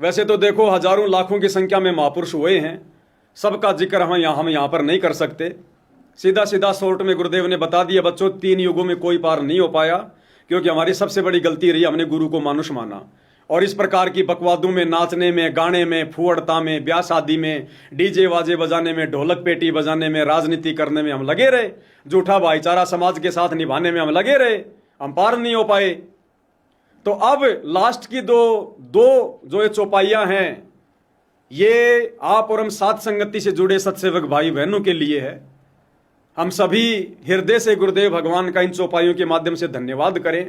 वैसे तो देखो हजारों लाखों की संख्या में महापुरुष हुए हैं, सबका जिक्र हम यहाँ पर नहीं कर सकते। सीधा सीधा शॉर्ट में गुरुदेव ने बता दिया बच्चों, 3 युगों में कोई पार नहीं हो पाया, क्योंकि हमारी सबसे बड़ी गलती रही, हमने गुरु को मानुष माना। और इस प्रकार की बकवादों में, नाचने में, गाने में, फुअड़ता में, ब्याह शादी में, डीजे वाजे बजाने में, ढोलक पेटी बजाने में, राजनीति करने में हम लगे रहे, झूठा भाईचारा समाज के साथ निभाने में हम लगे रहे, हम पार नहीं हो पाए। तो अब लास्ट की दो जो ये चौपाइयां हैं, ये आप और हम साथ संगति से जुड़े सत्सेवक भाई बहनों के लिए है। हम सभी हृदय से गुरुदेव भगवान का इन चौपाइयों के माध्यम से धन्यवाद करें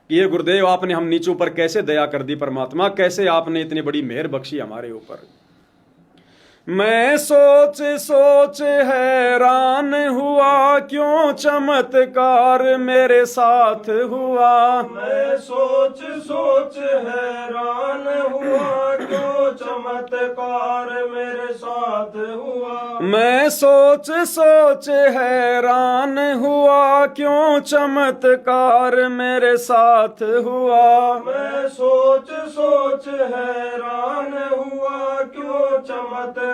कि ये गुरुदेव आपने हम नीचों पर कैसे दया कर दी, परमात्मा कैसे आपने इतनी बड़ी मेहर बख्शी हमारे ऊपर। मैं सोच सोच हैरान हुआ, क्यों चमत्कार मेरे साथ हुआ। मैं सोच सोच हैरान हुआ, क्यों चमत्कार मेरे साथ हुआ। मैं सोच सोच हैरान हुआ, क्यों चमत्कार मेरे साथ हुआ। मैं सोच सोच हैरान हुआ, क्यों चमत्कार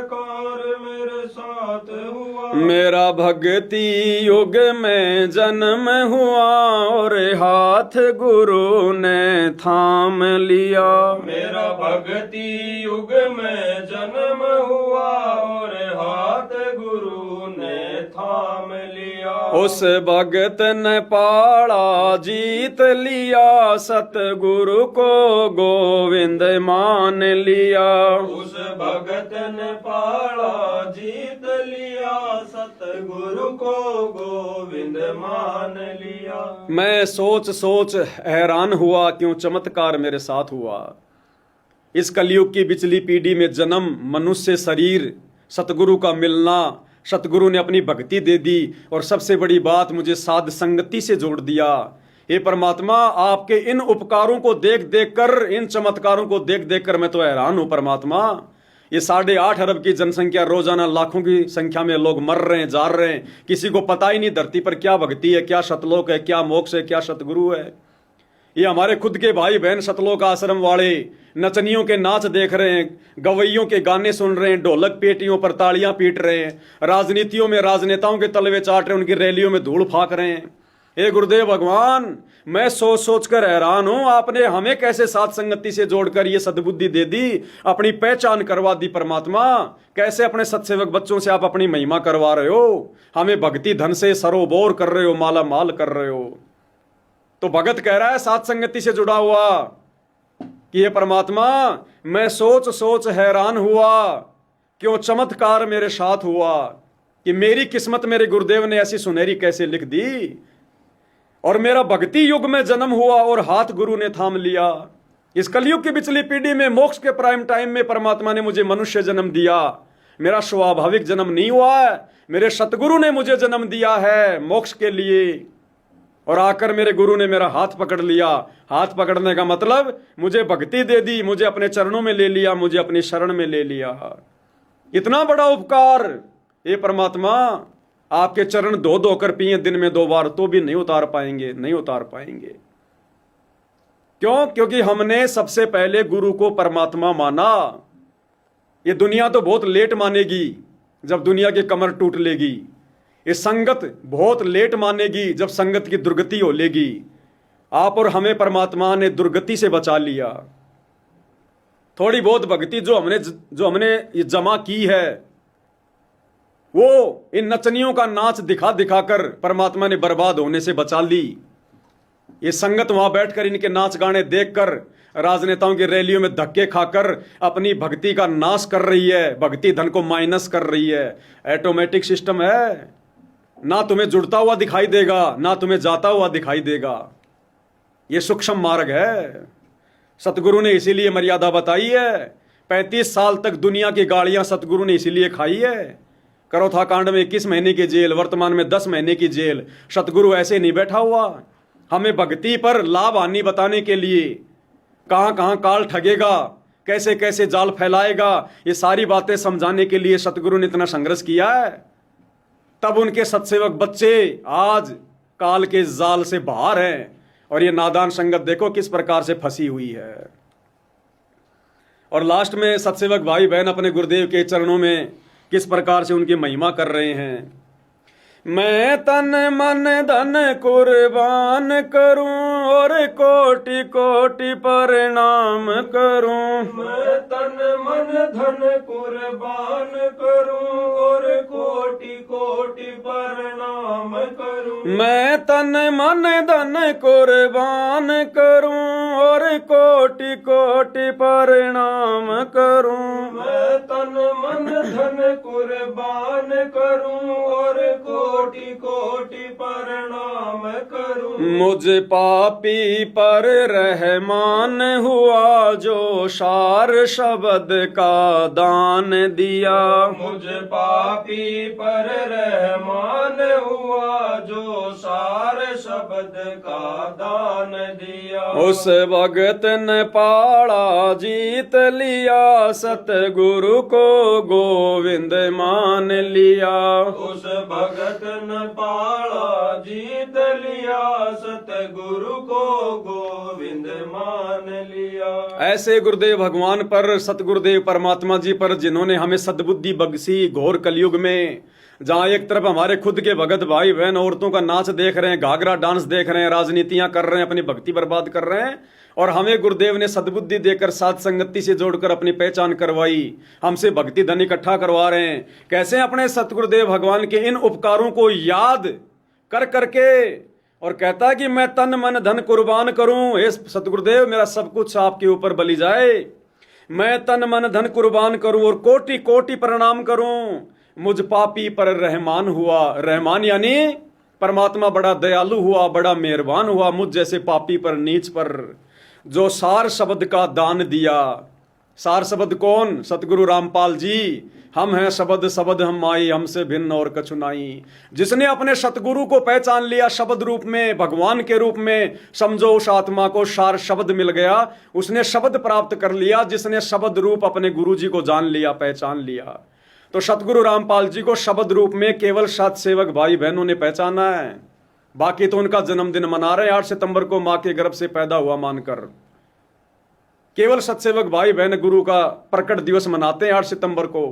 मेरे साथ हुआ। मेरा भक्ति युग में जन्म हुआ, और हाथ गुरु ने थाम लिया। मेरा भक्ति युग में जन्म हुआ, और हाथ गुरु ने थाम लिया। उस भगत ने पाड़ा जीत लिया, सतगुरु को गोविंद मान लिया। उस भगत ने पाड़ा जीत लिया, सतगुरु को गोविंद मान लिया। मैं सोच सोच हैरान हुआ, क्यों चमत्कार मेरे साथ हुआ। इस कलयुग की बिचली पीढ़ी में जन्म, मनुष्य शरीर, सतगुरु का मिलना, सतगुरु ने अपनी भक्ति दे दी, और सबसे बड़ी बात मुझे साध संगति से जोड़ दिया। हे परमात्मा, आपके इन उपकारों को देख देख कर, इन चमत्कारों को देख देख कर मैं तो हैरान हूं परमात्मा। ये 8.5 अरब की जनसंख्या, रोजाना लाखों की संख्या में लोग मर रहे हैं, जा रहे हैं, किसी को पता ही नहीं धरती पर क्या भक्ति है, क्या सतलोक है, क्या मोक्ष है, क्या सतगुरु है। ये हमारे खुद के भाई बहन सतलोक आश्रम वाले नचनियों के नाच देख रहे हैं, गवैयों के गाने सुन रहे हैं, ढोलक पेटियों पर तालियां पीट रहे हैं, राजनीतियों में राजनेताओं के तलवे चाट रहे हैं, उनकी रैलियों में धूल फाक रहे हैं। हे गुरुदेव भगवान, मैं सोच सोच कर हैरान हूं, आपने हमें कैसे साथ संगति से जोड़कर ये सद्बुद्धि दे दी, अपनी पहचान करवा दी परमात्मा। कैसे अपने सत्सेवक बच्चों से आप अपनी महिमा करवा रहे हो, हमें भक्ति धन से सरोबोर कर रहे हो, माला माल कर रहे हो। तो भगत कह रहा है साथ संगति से जुड़ा हुआ कि हे परमात्मा, मैं सोच सोच हैरान हुआ, क्यों चमत्कार मेरे साथ हुआ, कि मेरी किस्मत मेरे गुरुदेव ने ऐसी सुनहरी कैसे लिख दी, और मेरा भक्ति युग में जन्म हुआ, और हाथ गुरु ने थाम लिया। इस कलयुग की पिछली पीढ़ी में, मोक्ष के प्राइम टाइम में परमात्मा ने मुझे मनुष्य जन्म दिया। मेरा स्वाभाविक जन्म नहीं हुआ है, मेरे सतगुरु ने मुझे जन्म दिया है मोक्ष के लिए। और आकर मेरे गुरु ने मेरा हाथ पकड़ लिया। हाथ पकड़ने का मतलब मुझे भक्ति दे दी, मुझे अपने चरणों में ले लिया, मुझे अपनी शरण में ले लिया। इतना बड़ा उपकार ये परमात्मा, आपके चरण धो धोकर पिए दिन में 2 बार तो भी नहीं उतार पाएंगे, नहीं उतार पाएंगे। क्यों? क्योंकि हमने सबसे पहले गुरु को परमात्मा माना। ये दुनिया तो बहुत लेट मानेगी, जब दुनिया की कमर टूट लेगी। ये संगत बहुत लेट मानेगी, जब संगत की दुर्गति हो लेगी। आप और हमें परमात्मा ने दुर्गति से बचा लिया। थोड़ी बहुत भक्ति जो हमने ये जमा की है, वो इन नचनियों का नाच दिखा दिखाकर परमात्मा ने बर्बाद होने से बचा ली। ये संगत वहां बैठकर इनके नाच गाने देखकर, राजनेताओं की रैलियों में धक्के खाकर अपनी भक्ति का नाश कर रही है, भक्ति धन को माइनस कर रही है। ऑटोमेटिक सिस्टम है, ना तुम्हें जुड़ता हुआ दिखाई देगा, ना तुम्हें जाता हुआ दिखाई देगा। ये सूक्ष्म मार्ग है। सतगुरु ने इसीलिए मर्यादा बताई है। 35 साल तक दुनिया की गाड़ियां सतगुरु ने इसीलिए खाई है। करोथा कांड में 21 महीने की जेल, वर्तमान में 10 महीने की जेल। सतगुरु ऐसे नहीं बैठा हुआ, हमें भक्ति पर लाभ हानि बताने के लिए, कहां कहां काल ठगेगा, कैसे कैसे जाल फैलाएगा, ये सारी बातें समझाने के लिए सतगुरु ने इतना संघर्ष किया है। तब उनके सत्सेवक बच्चे आज काल के जाल से बाहर हैं, और ये नादान संगत देखो किस प्रकार से फंसी हुई है। और लास्ट में सत्सेवक भाई बहन अपने गुरुदेव के चरणों में किस प्रकार से उनकी महिमा कर रहे हैं। मैं तन मन धन कुर्बान करूं और कोटि कोटि प्रणाम करूं। मैं तन मन धन कुर्बान करूं और कोटि कोटि प्रणाम करूं। मैं तन मन धन कुर्बान करूं और कोटि कोटि प्रणाम करूं। मैं तन मन धन कुर्बान करूं और कोटि कोटि प्रणाम करूं। मुझ पापी पर रहमान हुआ जो सार शब्द का दान दिया। मुझ पापी पर रहमान हुआ जो सार शब्द का दान दिया। उस भगत ने पाड़ा जीत लिया सतगुरु को गोविंद मान लिया। उस भगत ने पाड़ा जीत लिया सतगुरु को गोविंद मान लिया। ऐसे गुरुदेव भगवान पर, सतगुरुदेव परमात्मा जी पर, जिन्होंने हमें सद्बुद्धि बख्शी घोर कलयुग में, जहाँ एक तरफ हमारे खुद के भगत भाई बहन औरतों का नाच देख रहे हैं, घाघरा डांस देख रहे हैं, राजनीतियां कर रहे हैं, अपनी भक्ति बर्बाद कर रहे हैं, और हमें गुरुदेव ने सद्बुद्धि देकर साध संगति से जोड़कर अपनी पहचान करवाई, हमसे भक्ति धन इकट्ठा करवा रहे हैं। कैसे अपने सतगुरुदेव भगवान के इन उपकारों को याद कर करके, और कहता है कि मैं तन मन धन कुर्बान करूं, हे सतगुरुदेव मेरा सब कुछ आपके ऊपर बलि जाए, मैं तन मन धन कुर्बान करूं और कोटि कोटि प्रणाम करूं। मुझ पापी पर रहमान हुआ, रहमान यानी परमात्मा बड़ा दयालु हुआ, बड़ा मेहरबान हुआ मुझ जैसे पापी पर, नीच पर, जो सार शब्द का दान दिया। सार शब्द कौन? सतगुरु रामपाल जी। हम हैं शब्द शब्द हम माई, हमसे भिन्न और कछु नाई। जिसने अपने सतगुरु को पहचान लिया शब्द रूप में, भगवान के रूप में, समझो उस आत्मा को सार शब्द मिल गया, उसने शब्द प्राप्त कर लिया। जिसने शब्द रूप अपने गुरु जी को जान लिया, पहचान लिया, तो सतगुरु रामपाल जी को शब्द रूप में केवल सत्सेवक भाई बहनों ने पहचाना है। बाकी तो उनका जन्मदिन मना रहे हैं 8 सितंबर को, मां के गर्भ से पैदा हुआ मानकर। केवल सत्सेवक भाई बहन गुरु का प्रकट दिवस मनाते हैं 8 सितंबर को।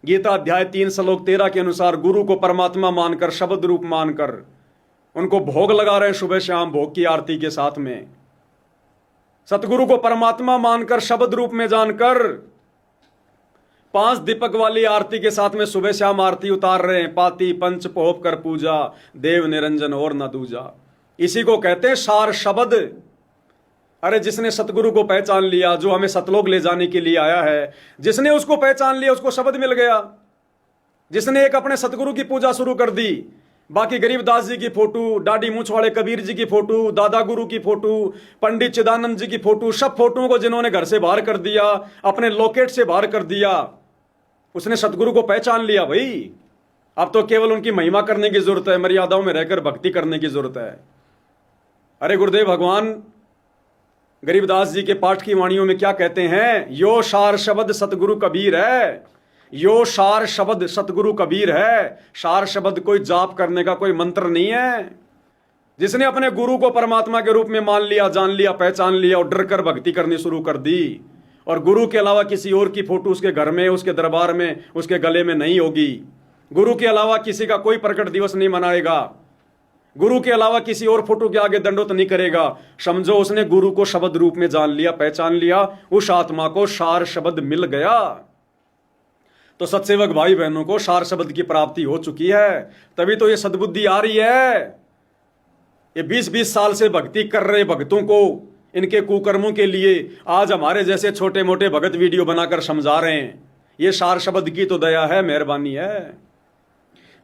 गीता अध्याय 3 श्लोक 13 के अनुसार गुरु को परमात्मा मानकर, शब्द रूप मानकर उनको भोग लगा रहे हैं सुबह शाम, भोग की आरती के साथ में। सतगुरु को परमात्मा मानकर, शब्द रूप में जानकर 5 दीपक वाली आरती के साथ में सुबह शाम आरती उतार रहे हैं। पाती पंच पोप कर पूजा, देव निरंजन और न दूजा। इसी को कहते हैं सार शब्द। अरे जिसने सतगुरु को पहचान लिया, जो हमें सतलोक ले जाने के लिए आया है, जिसने उसको पहचान लिया उसको शब्द मिल गया। जिसने एक अपने सतगुरु की पूजा शुरू कर दी, बाकी गरीबदास जी की फोटो, दाढ़ी मूछ वाले कबीर जी की फोटो, दादा गुरु की फोटो, पंडित चिदानंद जी की फोटो, सब फोटोओं को जिन्होंने घर से बाहर कर दिया, अपने लॉकेट से बाहर कर दिया, उसने सतगुरु को पहचान लिया। भाई अब तो केवल उनकी महिमा करने की जरूरत है, मर्यादाओं में रहकर भक्ति करने की जरूरत है। अरे गुरुदेव भगवान गरीबदास जी के पाठ की वाणियों में क्या कहते हैं? यो सार शब्द सतगुरु कबीर है। यो सार शब्द सतगुरु कबीर है। सार शब्द कोई जाप करने का कोई मंत्र नहीं है। जिसने अपने गुरु को परमात्मा के रूप में मान लिया, जान लिया, पहचान लिया और डर कर भक्ति करनी शुरू कर दी, और गुरु के अलावा किसी और की फोटो उसके घर में, उसके दरबार में, उसके गले में नहीं होगी। गुरु के अलावा किसी का कोई प्रकट दिवस नहीं मनाएगा। गुरु के अलावा किसी और फोटो के आगे दंडोत नहीं करेगा। समझो उसने गुरु को शब्द रूप में जान लिया, पहचान लिया, उस आत्मा को सार शब्द मिल गया। तो सत्सेवक भाई बहनों को सार शब्द की प्राप्ति हो चुकी है, तभी तो ये सद्बुद्धि आ रही है। ये 20-20 साल से भक्ति कर रहे भक्तों को, इनके कुकर्मों के लिए आज हमारे जैसे छोटे मोटे भगत वीडियो बनाकर समझा रहे हैं। ये सार शब्द की तो दया है, मेहरबानी है।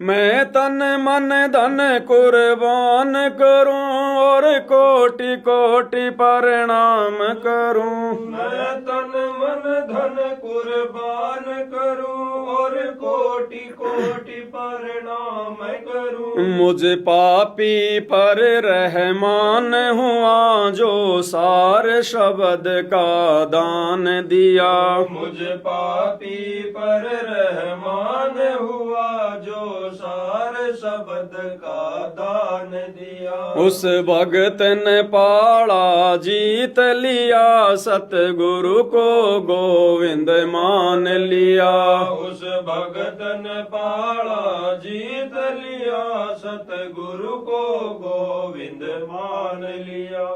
मैं तन मन धन कुर्बान करूं और कोटि कोटि प्रणाम करूं। मैं तन मन धन कुर्बान करूं और कोटि कोटि प्रणाम करूं। मुझ पापी पर रहमान हुआ जो सार शब्द का दान दिया। मुझ पापी पर रहमान हुआ जो सार शब्द का दान दिया। उस भगत ने पाला जीत लिया सतगुरु को गोविंद मान लिया। उस भगत ने पाला जीत लिया सतगुरु को गोविंद मान लिया।